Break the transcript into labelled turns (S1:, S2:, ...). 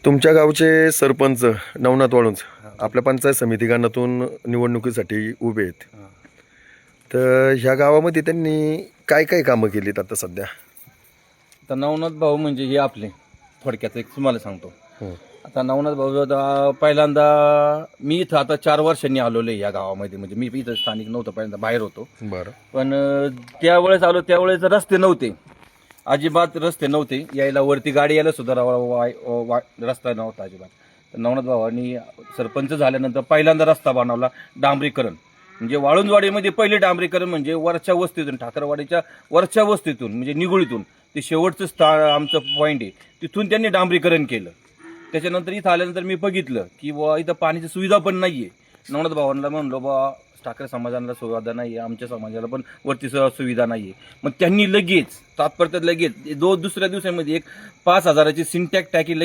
S1: तुमच्या गावचे सरपंच नवनाथ वाळुंज आपल्या पंचायत समिती गणातून निवडणुकीसाठी उभे आहेत. तर ह्या गावामध्ये त्यांनी काय काय कामं केलीत आता सध्या?
S2: आता नवनाथ भाऊ म्हणजे हे आपले थोडक्यात एक तुम्हाला सांगतो. आता नवनाथ भाऊ पहिल्यांदा मी इथं आता 4 वर्षांनी आलेलो आहे या गावामध्ये. म्हणजे मी इथं स्थानिक नव्हतो, पहिल्यांदा बाहेर होतो.
S1: बरं.
S2: पण त्यावेळेस आलो त्यावेळेस रस्ते नव्हते, अजिबात रस्ते नव्हते. यायला वरती गाडी यायला सुद्धा रस्ता नव्हता अजिबात. तर नवनाथ भावांनी सरपंच झाल्यानंतर पहिल्यांदा रस्ता बनवला, डांबरीकरण. म्हणजे वाळुंजवाडीमध्ये पहिले डांबरीकरण म्हणजे वरच्या वस्तीतून, ठाकरवाडीच्या वरच्या वस्तीतून म्हणजे निगुळीतून ते शेवटचं आमचं पॉईंट आहे, तिथून त्यांनी डांबरीकरण केलं. त्याच्यानंतर इथं आल्यानंतर मी बघितलं की बुवा इथं पाण्याची सुविधा पण नाहीये. नवनाथ भावांना म्हणलो बा ठाकरे समाजाला सुविधा नाहीये, आमच्या समाजाला पण वरती सुविधा नाहीये. मग त्यांनी लगेच तात्पुरत्यात लगेच दुसऱ्या दिवसामध्ये एक 5,000ची सिंटॅक टाकी